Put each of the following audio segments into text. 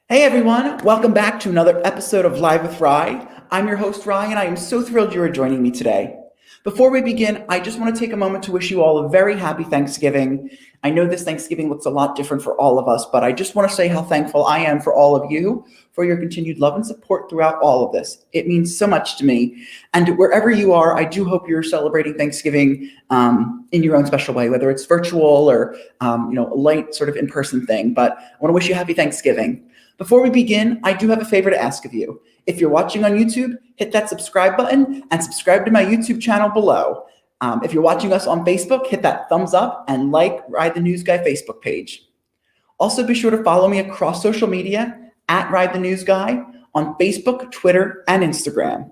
Hey everyone, welcome back to another episode of Live with RYE. I'm your host RYE and I am so thrilled you are joining me today. Before we begin, I just want to take a moment to wish you all a very happy Thanksgiving. I know this Thanksgiving looks a lot different for all of us, but I just want to say how thankful I am for all of you, for your continued love and support throughout all of this. It means so much to me. And wherever you are, I do hope you're celebrating Thanksgiving in your own special way, whether it's virtual or a light sort of in-person thing. But I want to wish you happy Thanksgiving. Before we begin, I do have a favor to ask of you. If you're watching on YouTube, hit that subscribe button and subscribe to my YouTube channel below. If you're watching us on Facebook, hit that thumbs up and like Ride the News Guy Facebook page. Also, be sure to follow me across social media at Ride the News Guy on Facebook, Twitter, and Instagram.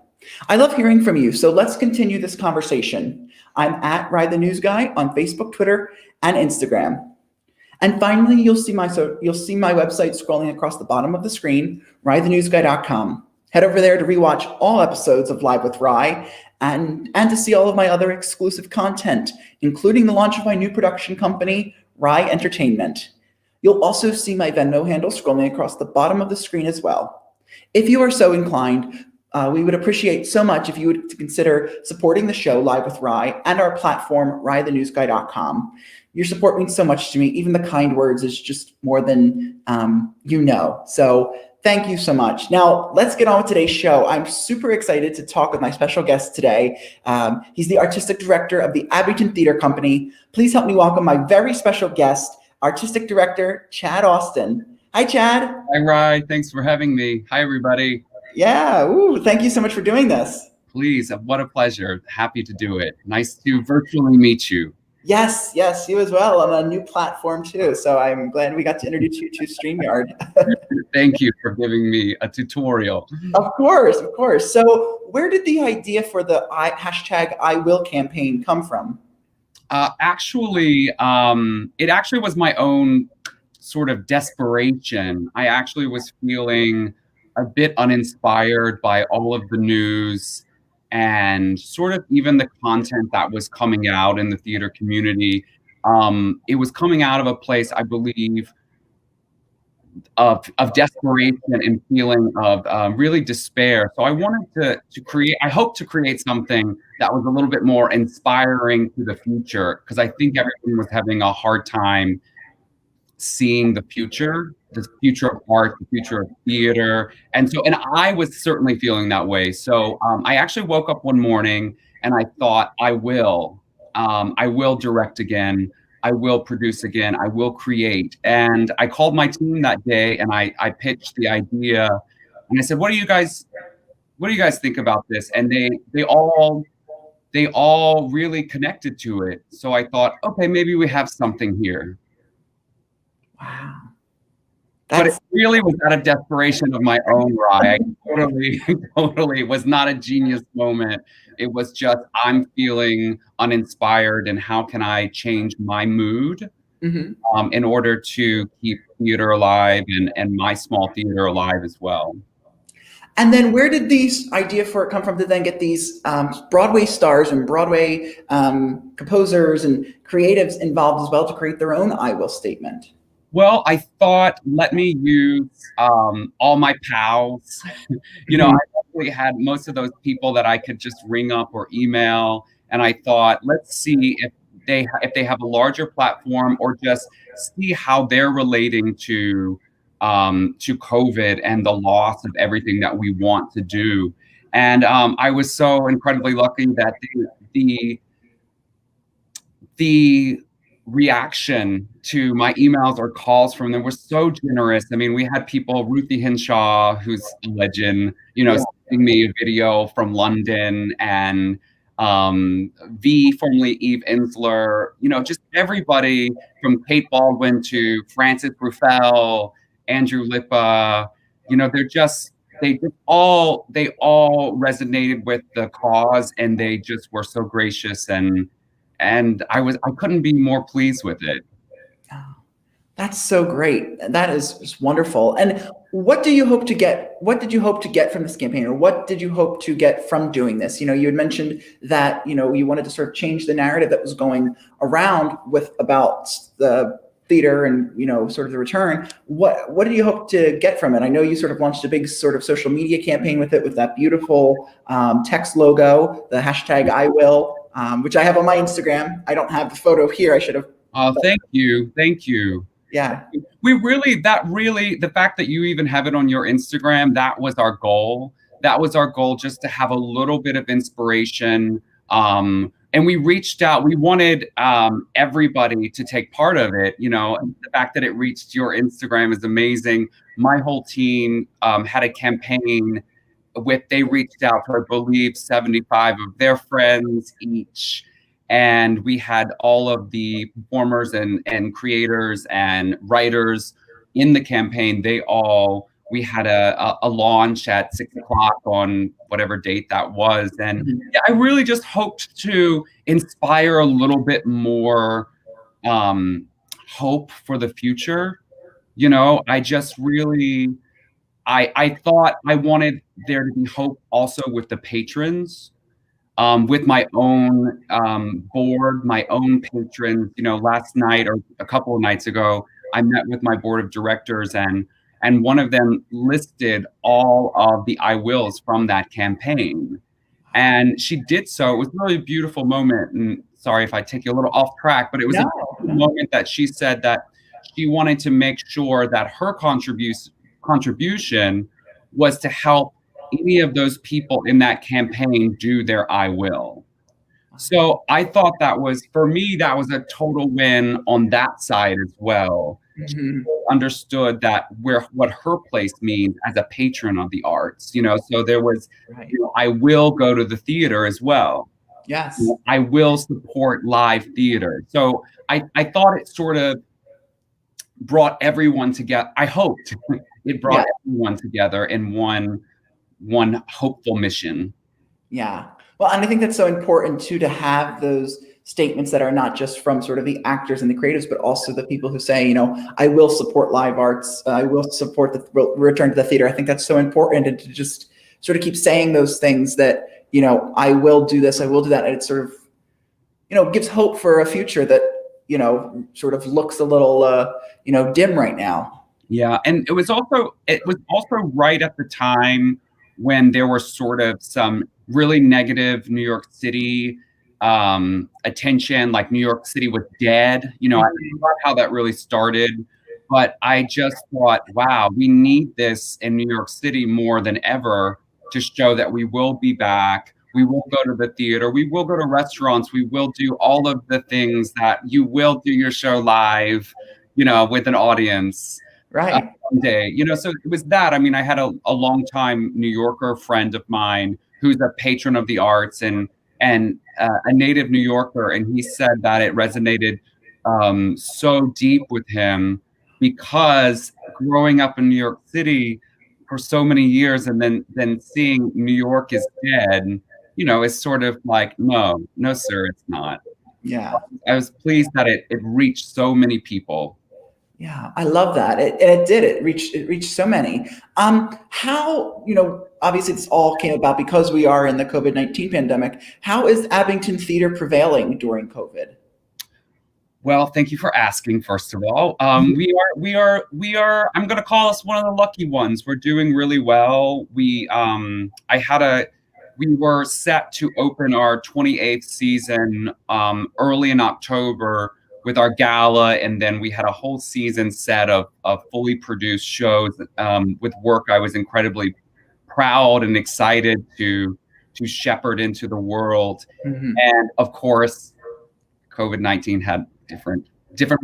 I love hearing from you, so let's continue this conversation. I'm at Ride the News Guy on Facebook, Twitter, and Instagram. And finally, you'll see my website scrolling across the bottom of the screen, rydethenewsguy.com. Head over there to rewatch all episodes of Live with RYE and to see all of my other exclusive content, including the launch of my new production company, RYE Entertainment. You'll also see my Venmo handle scrolling across the bottom of the screen as well. If you are so inclined, we would appreciate so much if you would consider supporting the show Live with RYE and our platform, rydethenewsguy.com. Your support means so much to me. Even the kind words is just more than you know. So thank you so much. Now, let's get on with today's show. I'm super excited to talk with my special guest today. He's the artistic director of the Abington Theater Company. Please help me welcome my very special guest, artistic director, Chad Austin. Hi, Chad. Hi, RYE. Thanks for having me. Hi, everybody. Yeah, thank you so much for doing this. Please, what a pleasure. Happy to do it. Nice to virtually meet you. Yes, you as well on a new platform too. So I'm glad we got to introduce you to StreamYard. Thank you for giving me a tutorial. Of course. So where did the idea for the hashtag I Will campaign come from? It actually was my own sort of desperation. I actually was feeling a bit uninspired by all of the news and sort of even the content that was coming out in the theater community. It was coming out of a place, I believe, of desperation and feeling of really despair. So I wanted to create, I hope to create something that was a little bit more inspiring to the future, because I think everyone was having a hard time seeing the future of art, the future of theater. And I was certainly feeling that way. So I actually woke up one morning and I thought, I will direct again. I will produce again. I will create. And I called my team that day and I pitched the idea and I said, what do you guys think about this? And they all really connected to it. So I thought, okay, maybe we have something here. Wow. But it really was out of desperation of my own, RYE. I totally was not a genius moment. It was just, I'm feeling uninspired and how can I change my mood in order to keep theater alive and my small theater alive as well. And then where did these idea for it come from to then get these Broadway stars and Broadway composers and creatives involved as well to create their own I Will statement? Well, I thought, let me use all my pals. I probably had most of those people that I could just ring up or email. And I thought, let's see if they have a larger platform or just see how they're relating to COVID and the loss of everything that we want to do. And I was so incredibly lucky that the reaction to my emails or calls from them were so generous. I mean, we had people, Ruthie Hinshaw, who's a legend, sending me a video from London, and formerly Eve Ensler, just everybody from Kate Baldwin to Francis Ruffel, Andrew Lippa, they all resonated with the cause, and they just were so gracious, and I couldn't be more pleased with it. Oh, that's so great. That is just wonderful. And what do you hope to get? What did you hope to get from this campaign, or what did you hope to get from doing this? You had mentioned that you wanted to sort of change the narrative that was going around about the theater and, sort of the return, what do you hope to get from it? I know you sort of launched a big sort of social media campaign with it, with that beautiful text logo, the hashtag I will, which I have on my Instagram. I don't have the photo here. I should have. Oh, thank you. Thank you. Yeah. The fact that you even have it on your Instagram, that was our goal. That was our goal, just to have a little bit of inspiration. And we reached out. We wanted everybody to take part of it. The fact that it reached your Instagram is amazing. My whole team had a campaign they reached out to, I believe, 75 of their friends each. And we had all of the performers and creators and writers in the campaign. We had a launch at 6:00 on whatever date that was. And yeah, I really just hoped to inspire a little bit more hope for the future. I just really, I thought I wanted there to be hope also with the patrons. With my own board, my own patrons. Last night or a couple of nights ago, I met with my board of directors, and one of them listed all of the I wills from that campaign. And she did so. It was a really beautiful moment. And sorry if I take you a little off track, but it was a beautiful moment that she said that she wanted to make sure that her contribution was to help any of those people in that campaign do their I will. So I thought for me, that was a total win on that side as well. She understood what her place means as a patron of the arts, so there was, I will go to the theater as well. Yes. I will support live theater. So I thought it sort of brought everyone together. I hoped it brought everyone together in one hopeful mission. Yeah. Well, and I think that's so important too, to have those statements that are not just from sort of the actors and the creatives, but also the people who say, I will support live arts. I will support the return to the theater. I think that's so important, and to just sort of keep saying those things that, I will do this, I will do that. And it sort of, gives hope for a future that, sort of looks a little, dim right now. Yeah. And it was also right at the time when there were sort of some really negative New York City attention, like New York City was dead. I don't know how that really started, but I just thought, wow, we need this in New York City more than ever to show that we will be back. We will go to the theater. We will go to restaurants. We will do all of the things that you will do your show live, with an audience. Right. One day, so it was that. I mean, I had a longtime New Yorker friend of mine who's a patron of the arts and a native New Yorker, and he said that it resonated so deep with him because growing up in New York City for so many years, and then seeing New York is dead, is sort of like, no, sir, it's not. Yeah. I was pleased that it reached so many people. Yeah, I love that. It reached so many. How, obviously this all came about because we are in the COVID-19 pandemic. How is Abington theater prevailing during COVID? Well, thank you for asking, first of all. We are, I'm going to call us one of the lucky ones. We're doing really well. We were set to open our 28th season early in October with our gala, and then we had a whole season set of fully produced shows with work I was incredibly proud and excited to shepherd into the world. And of course, COVID-19 had different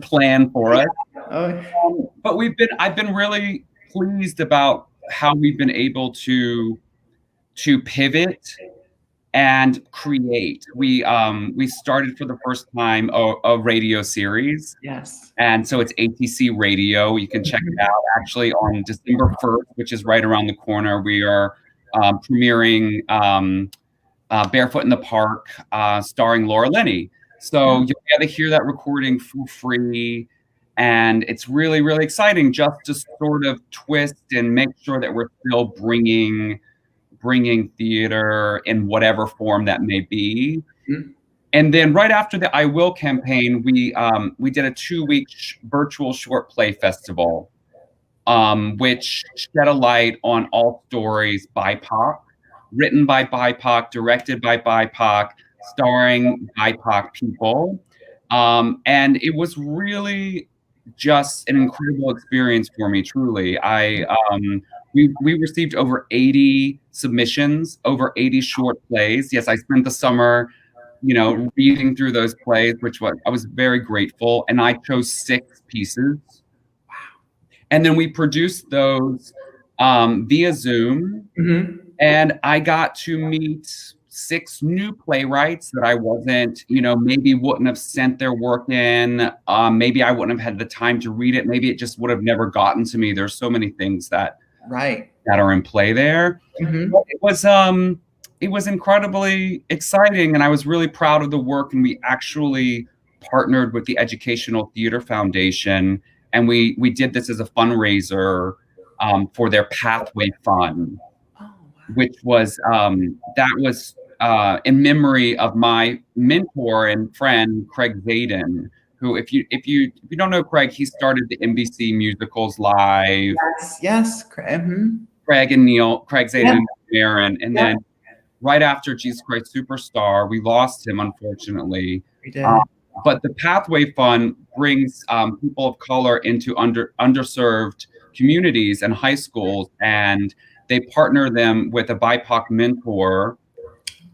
plan for us. But I've been really pleased about how we've been able to pivot and create. We started for the first time a radio series. Yes. And so it's ATC Radio. You can check it out actually on December 1st, which is right around the corner. We are premiering Barefoot in the Park, starring Laura Linney. So you'll get to hear that recording for free. And it's really, really exciting just to sort of twist and make sure that we're still bringing theater in whatever form that may be. And then right after the I Will campaign, we did a 2-week virtual short play festival, which shed a light on all stories BIPOC, written by BIPOC, directed by BIPOC, starring BIPOC people. And it was really just an incredible experience for me, truly. We received over 80 submissions, over 80 short plays. Yes, I spent the summer, reading through those plays, I was very grateful. And I chose 6 pieces. And then we produced those via Zoom. Mm-hmm. And I got to meet 6 new playwrights that I wasn't, maybe wouldn't have sent their work in. Maybe I wouldn't have had the time to read it. Maybe it just would have never gotten to me. There's so many things that are in play there. Mm-hmm. It was incredibly exciting, and I was really proud of the work. And we actually partnered with the Educational Theater Foundation, and we did this as a fundraiser for their Pathway Fund, which was in memory of my mentor and friend Craig Zaden, who, if you don't know Craig, he started the NBC musicals Live. Yes. Craig Zaden and Aaron, and then right after Jesus Christ Superstar, we lost him, unfortunately. We did. But the Pathway Fund brings people of color into underserved communities and high schools, and they partner them with a BIPOC mentor,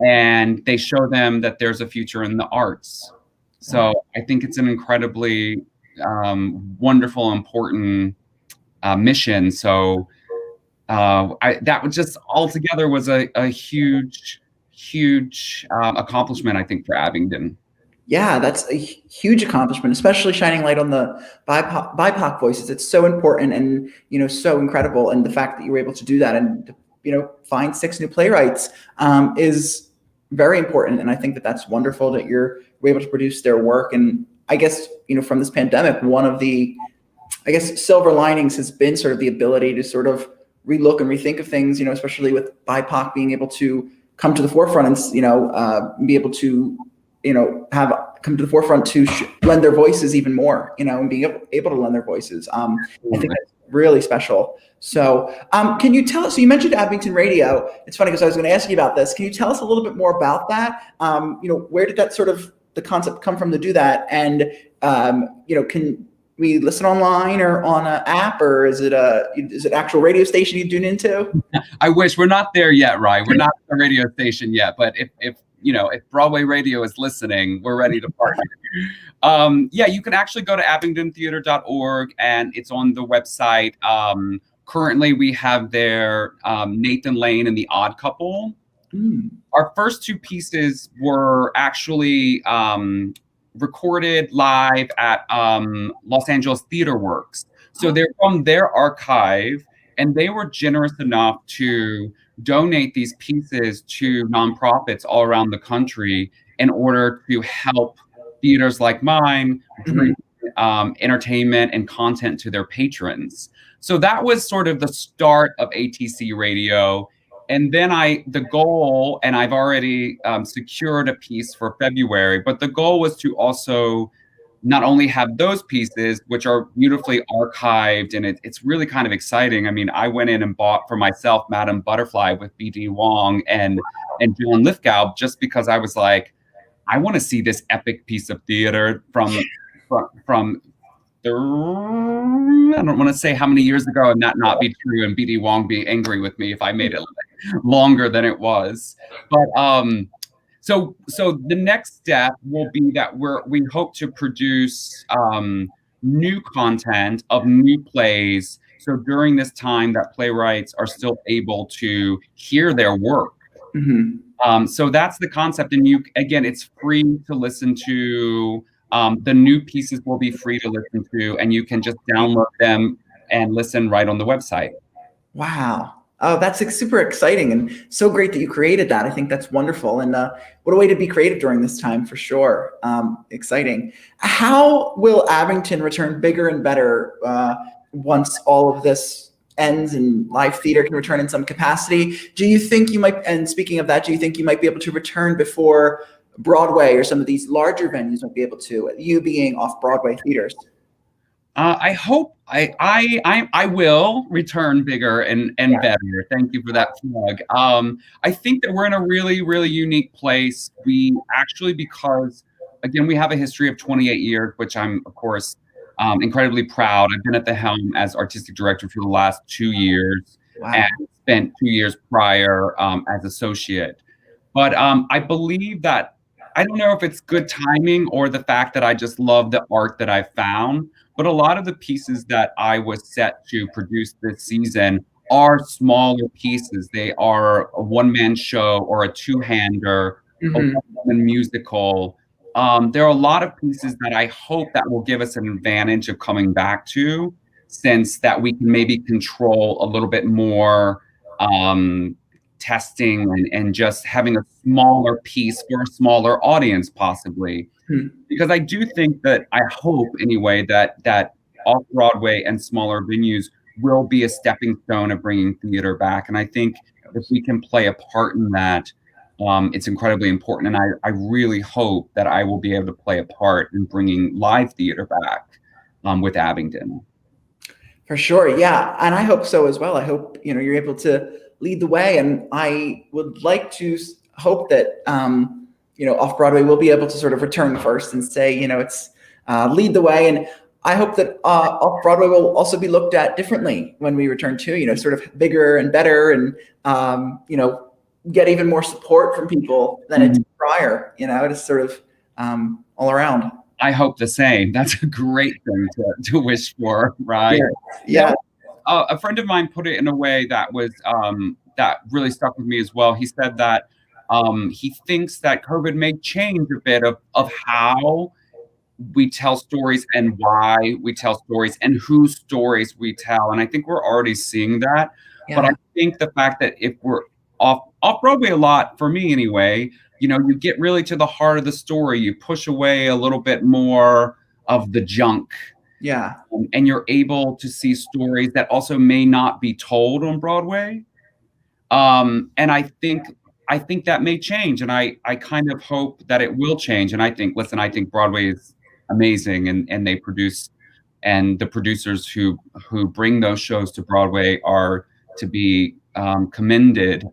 and they show them that there's a future in the arts. So I think it's an incredibly wonderful, important mission. So that was just altogether was a huge accomplishment, I think, for Abingdon. Yeah, that's a huge accomplishment, especially shining light on the BIPOC voices. It's so important and, so incredible. And the fact that you were able to do that and, find 6 new playwrights is very important. And I think that that's wonderful that you're able to produce their work. And I guess, from this pandemic, one of the, silver linings has been sort of the ability to sort of relook and rethink of things, especially with BIPOC being able to come to the forefront and, be able to, have come to the forefront to lend their voices even more, and being able to lend their voices. I think that's really special. So can you tell us, so you mentioned Abington Radio. It's funny because I was going to ask you about this. Can you tell us a little bit more about that? Where did that sort of the concept come from to do that? And, can we listen online or on an app, or is it an actual radio station you tune into? I wish. We're not there yet, RYE. We're not a radio station yet, but if Broadway Radio is listening, we're ready to partner. You can actually go to abingdontheater.org, and it's on the website. Currently, we have there Nathan Lane and the Odd Couple. Our first 2 pieces were actually recorded live at Los Angeles Theater Works. So they're from their archive, and they were generous enough to donate these pieces to nonprofits all around the country in order to help theaters like mine bring entertainment and content to their patrons. So that was sort of the start of ATC Radio. And then the goal, and I've already secured a piece for February, but the goal was to also not only have those pieces, which are beautifully archived, and it's really kind of exciting. I mean, I went in and bought for myself Madame Butterfly with B.D. Wong and John Lithgow, just because I was like, I want to see this epic piece of theater from the, I don't want to say how many years ago and that not be true, and B.D. Wong be angry with me if I made it longer than it was. But So the next step will be that we hope to produce new content of new plays. So during this time that playwrights are still able to hear their work. So that's the concept. And again, it's free to listen to. The new pieces will be free to listen to, and you can just download them and listen right on the website. Wow. Oh, that's super exciting and so great that you created that. I think that's wonderful. And what a way to be creative during this time, for sure. Exciting. How will Abington return bigger and better once all of this ends and live theater can return in some capacity? Do you think you might, and speaking of that, do you think you might be able to return before Broadway or some of these larger venues won't be able to, you being off-Broadway theaters? I hope I will return bigger and better. Thank you for that plug. I think that we're in a really, really unique place. We actually, because again, we have a history of 28 years, which I'm of course incredibly proud. I've been at the helm as artistic director for the last 2 years, Wow. and spent 2 years prior as associate. But I believe that, I don't know if it's good timing or the fact that I just love the art that I found, but a lot of the pieces that I was set to produce this season are smaller pieces. They are a one-man show or a two-hander, a Mhm. one-woman musical. There are a lot of pieces that I hope that will give us an advantage of coming back to, since that we can maybe control a little bit more testing and just having a smaller piece for a smaller audience, possibly. Hmm. Because I do think that, I hope anyway, that off-Broadway and smaller venues will be a stepping stone of bringing theater back. And I think if we can play a part in that, it's incredibly important. And I really hope that I will be able to play a part in bringing live theater back with Abingdon. For sure, yeah, and I hope so as well. I hope you're able to lead the way, and I would like to hope that off Broadway will be able to sort of return first and say it's lead the way, and I hope that off Broadway will also be looked at differently when we return to sort of bigger and better, and get even more support from people than it did prior. It's sort of all around. I hope the same. That's a great thing to wish for, right? Yeah. A friend of mine put it in a way that was that really stuck with me as well. He said that he thinks that COVID may change a bit of how we tell stories and why we tell stories and whose stories we tell. And I think we're already seeing that. Yeah. But I think the fact that if we're off Broadway a lot, for me anyway, you get really to the heart of the story. You push away a little bit more of the junk. Yeah. And you're able to see stories that also may not be told on Broadway. And I think that may change. And I kind of hope that it will change. And I think Broadway is amazing, and they produce, and the producers who bring those shows to Broadway are to be commended.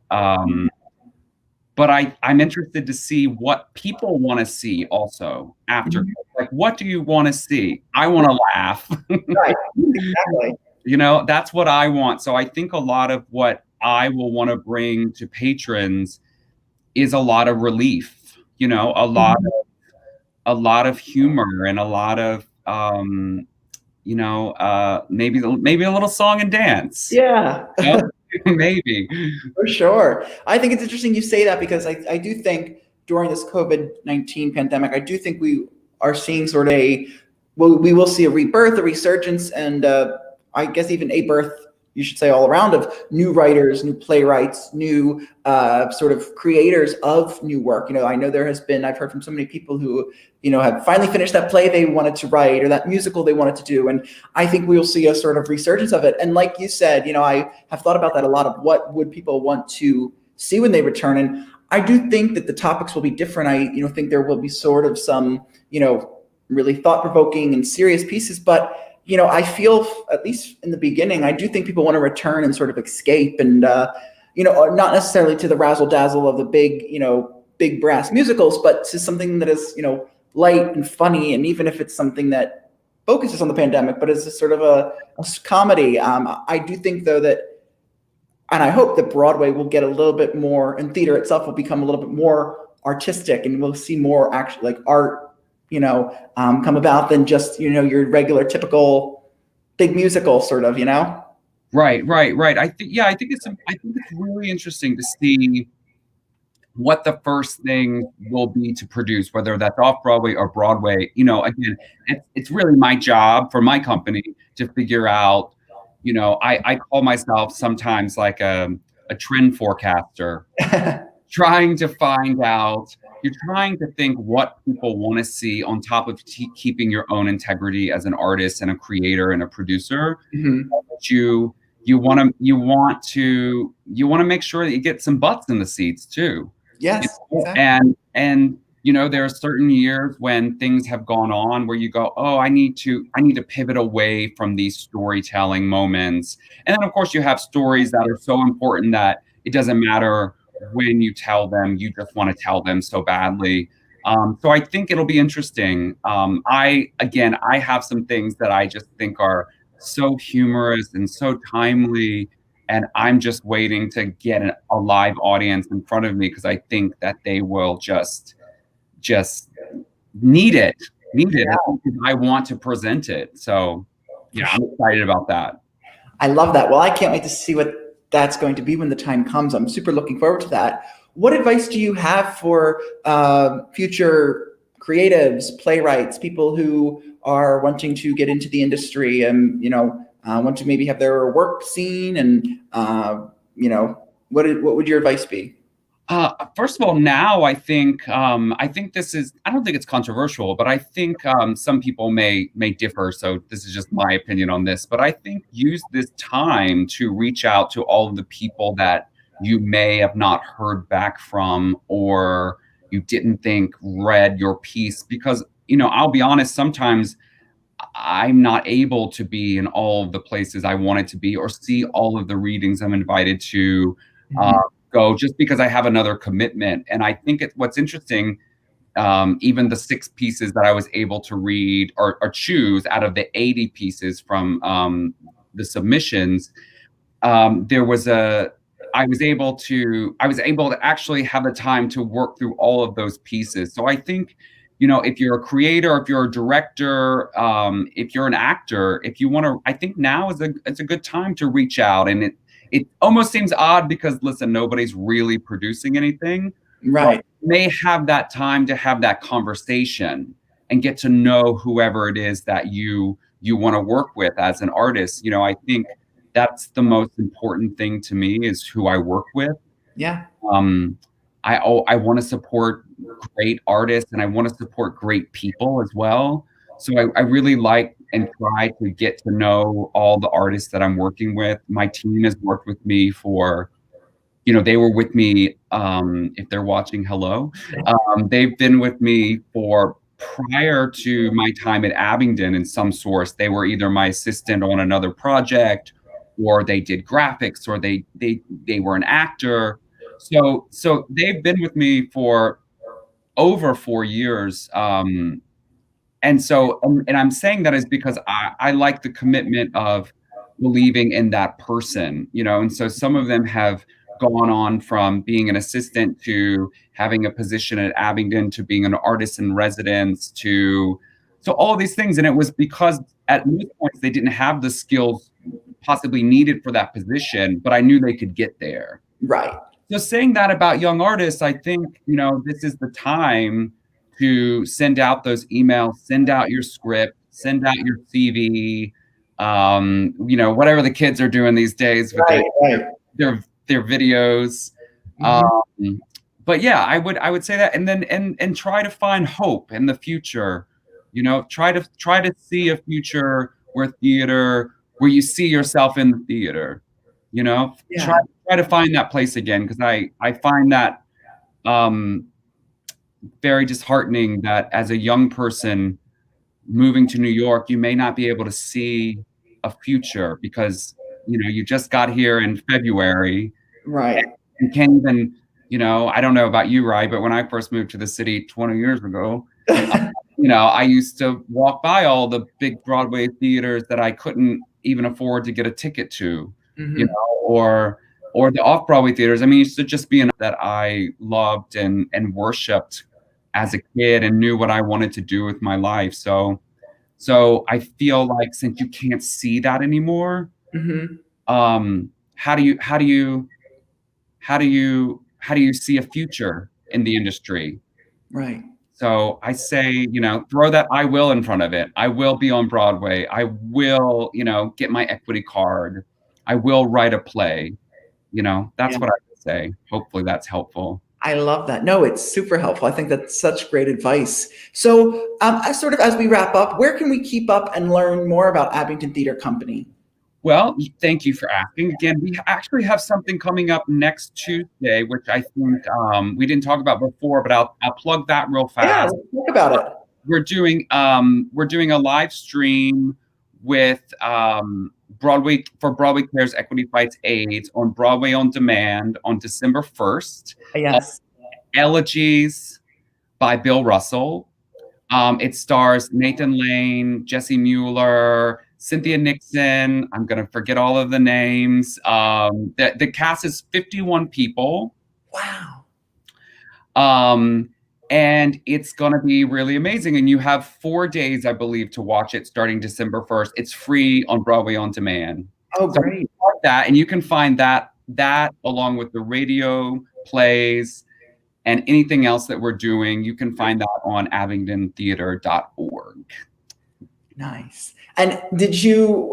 But I'm interested to see what people want to see also after. Like, what do you want to see? I want to laugh. Right. Exactly. That's what I want. So I think a lot of what I will want to bring to patrons is a lot of relief, a lot of humor, and a lot of maybe a little song and dance. Yeah. Maybe. For sure. I think it's interesting you say that, because I do think during this COVID-19 pandemic, I do think we are seeing sort of we will see a rebirth, a resurgence, and I guess even a birth, you should say, all around, of new writers, new playwrights, new sort of creators of new work. I know there has been, I've heard from so many people who, have finally finished that play they wanted to write, or that musical they wanted to do. And I think we will see a sort of resurgence of it. And like you said, I have thought about that a lot, of what would people want to see when they return. And I do think that the topics will be different. I, think there will be sort of some, really thought-provoking and serious pieces, but I feel, at least in the beginning, I do think people want to return and sort of escape, and not necessarily to the razzle dazzle of the big, big brass musicals, but to something that is, light and funny. And even if it's something that focuses on the pandemic, but is a sort of a comedy. I do think, though, that, and I hope that Broadway will get a little bit more, and theater itself will become a little bit more artistic, and we'll see more actually like art come about than just, your regular typical big musical sort of, Right. I think it's really interesting to see what the first thing will be to produce, whether that's off Broadway or Broadway. Again, it's really my job for my company to figure out, I call myself sometimes like a trend forecaster, trying to find out. You're trying to think what people want to see, on top of keeping your own integrity as an artist and a creator and a producer. Mm-hmm. You want to make sure that you get some butts in the seats too. Yes. Exactly. And There are certain years when things have gone on where you go, oh, I need to pivot away from these storytelling moments. And then of course you have stories that are so important that it doesn't matter when you tell them, you just want to tell them so badly. So I think it'll be interesting. I have some things that I just think are so humorous and so timely, and I'm just waiting to get a live audience in front of me because I think that they will just need it, because I want to present it. So yeah, I'm excited about that. I love that. Well, I can't wait to see what that's going to be when the time comes. I'm super looking forward to that. What advice do you have for future creatives, playwrights, people who are wanting to get into the industry and, want to maybe have their work seen? And, what would your advice be? First of all, now I think this is, I don't think it's controversial, but I think some people may differ. So this is just my opinion on this. But I think use this time to reach out to all of the people that you may have not heard back from, or you didn't think read your piece, because I'll be honest, sometimes I'm not able to be in all of the places I wanted to be or see all of the readings I'm invited to go, just because I have another commitment. And I think what's interesting, even the 6 pieces that I was able to read or choose out of the 80 pieces from the submissions, I was able to actually have the time to work through all of those pieces. So I think, if you're a creator, if you're a director, if you're an actor, if you want to, I think now it's a good time to reach out. And it almost seems odd because, listen, nobody's really producing anything. Right. May have that time to have that conversation and get to know whoever it is that you want to work with as an artist. I think that's the most important thing to me, is who I work with. Yeah. I want to support great artists, and I want to support great people as well. So I really like and try to get to know all the artists that I'm working with. My team has worked with me for, they were with me, if they're watching, hello. They've been with me for prior to my time at Abingdon in some source. They were either my assistant on another project, or they did graphics, or they were an actor. So they've been with me for over 4 years. And so, and I'm saying that is because I like the commitment of believing in that person, and so some of them have gone on from being an assistant to having a position at Abingdon, to being an artist in residence, to all these things. And it was because at most points they didn't have the skills possibly needed for that position, but I knew they could get there. Right. So saying that about young artists, I think, this is the time to send out those emails, send out your script, send out your CV, whatever the kids are doing these days with their videos. But yeah, I would say that, and then and try to find hope in the future. Try to see a future where you see yourself in the theater. Try to find that place again, because I find that very disheartening that as a young person moving to New York, you may not be able to see a future because you just got here in February, right? And can't even, I don't know about you, RYE, but when I first moved to the city 20 years ago, I used to walk by all the big Broadway theaters that I couldn't even afford to get a ticket to, or the off-Broadway theaters. I mean, it used to just be that I loved and worshipped as a kid and knew what I wanted to do with my life. So I feel like, since you can't see that anymore, how do you see a future in the industry? Right. So I say, throw that "I will" in front of it. I will be on Broadway. I will, get my equity card. I will write a play. That's what I would say. Hopefully that's helpful. I love that. No, it's super helpful. I think that's such great advice. So as we wrap up, where can we keep up and learn more about Abington Theater Company? Well, thank you for asking. Again, we actually have something coming up next Tuesday, which I think we didn't talk about before, but I'll plug that real Yeah, fast. let's talk about it. We're doing a live stream with Broadway Cares Equity Fights AIDS on Broadway on Demand on December 1st. Yes. Elegies by Bill Russell. It stars Nathan Lane, Jesse Mueller, Cynthia Nixon. I'm going to forget all of the names. The cast is 51 people. Wow. And it's going to be really amazing. And you have 4 days, I believe, to watch it starting December 1st. It's free on Broadway on Demand. Oh, So great. that, and you can find that along with the radio plays and anything else that we're doing, you can find that on abingdontheater.org. Nice. And did you,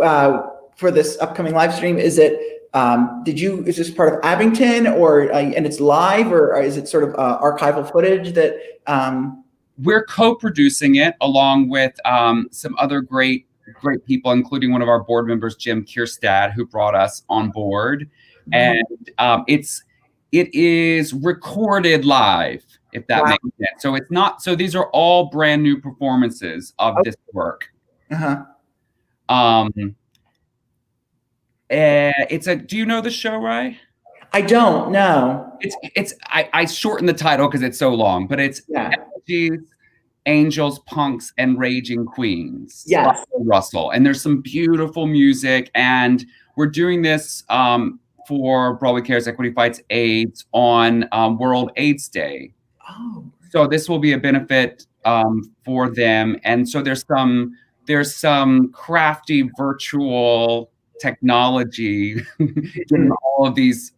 for this upcoming live stream, is this part of Abington or, and it's live, or is it sort of archival footage that? We're co-producing it along with some other great people, including one of our board members, Jim Kierstad, who brought us on board. And it is recorded live, if that makes sense. So it's not, so these are all brand new performances of this work. Do you know the show, RYE? I don't know. I shortened the title because it's so long, but it's Elegies, Angels, Punks, and Raging Queens. Yes. Russell. And there's some beautiful music, and we're doing this for Broadway Cares Equity Fights AIDS on World AIDS Day. Oh. So this will be a benefit for them. And so there's some crafty virtual technology getting all of these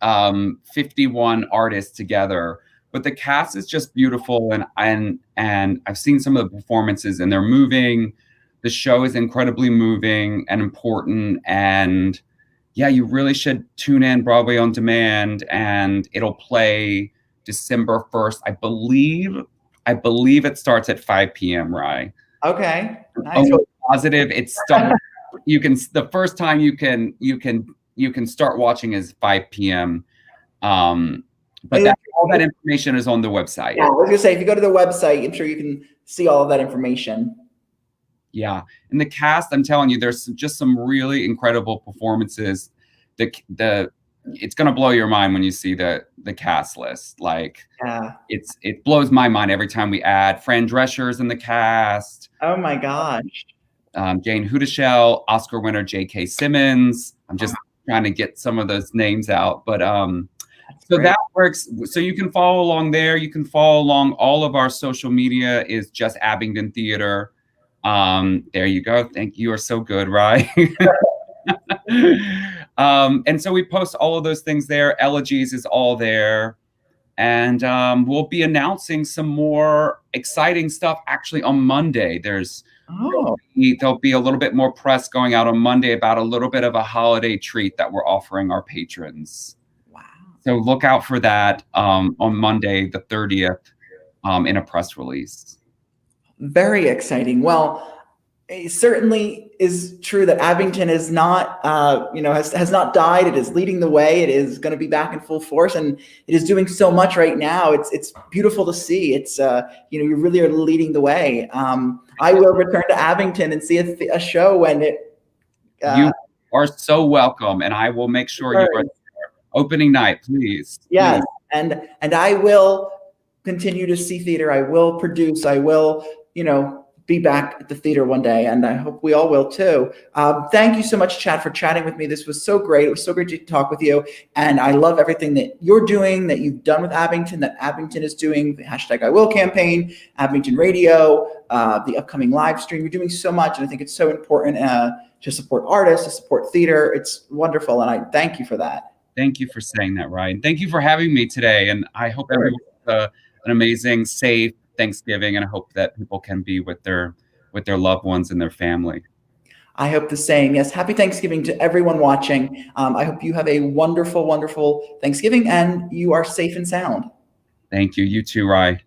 51 artists together. But the cast is just beautiful, and I've seen some of the performances, and they're moving. The show is incredibly moving and important, and yeah, you really should tune in Broadway on Demand, and it'll play December 1st. I believe it starts at 5 p.m. RYE. Okay. Nice. Positive. It's the first time you can start watching is 5 p.m. But all that information is on the website. Yeah, I was gonna say, if you go to the website, I'm sure you can see all of that information. Yeah, and the cast, I'm telling you, there's just some really incredible performances. It's gonna blow your mind when you see the cast list. Like, it blows my mind every time we add Fran Drescher's in the cast. Oh my gosh. Jane Hudeshell, Oscar winner J.K. Simmons. I'm just trying to get some of those names out, but so that works. So you can follow along there. You can follow along. All of our social media is just Abingdon Theater. There you go. Thank you. You are so good, RYE. And so we post all of those things there. Elegies is all there. And we'll be announcing some more exciting stuff actually on Monday. There'll be a little bit more press going out on Monday about a little bit of a holiday treat that we're offering our patrons. Wow. So look out for that on Monday, the 30th, in a press release. Very exciting. Well, it certainly is true that Abington is not, has not died. It is leading the way. It is going to be back in full force, and it is doing so much right now. It's beautiful to see. It's you really are leading the way. I will return to Abington and see a show when it. You are so welcome, and I will make sure you are there. Opening night, please. Yes, please. And I will continue to see theater. I will produce. I will, be back at the theater one day, and I hope we all will too. Thank you so much, Chad, for chatting with me. This was so great. It was so great to talk with you, and I love everything that you're doing, that you've done with Abington, that Abington is doing, the #IWill campaign, Abington Radio, the upcoming live stream. You're doing so much, and I think it's so important to support artists, to support theater. It's wonderful, and I thank you for that. Thank you for saying that, Ryan. Thank you for having me today, and I hope everyone has an amazing, safe Thanksgiving, and I hope that people can be with their loved ones and their family. I hope the same. Yes, happy Thanksgiving to everyone watching. I hope you have a wonderful, wonderful Thanksgiving, and you are safe and sound. Thank you. You too, RYE.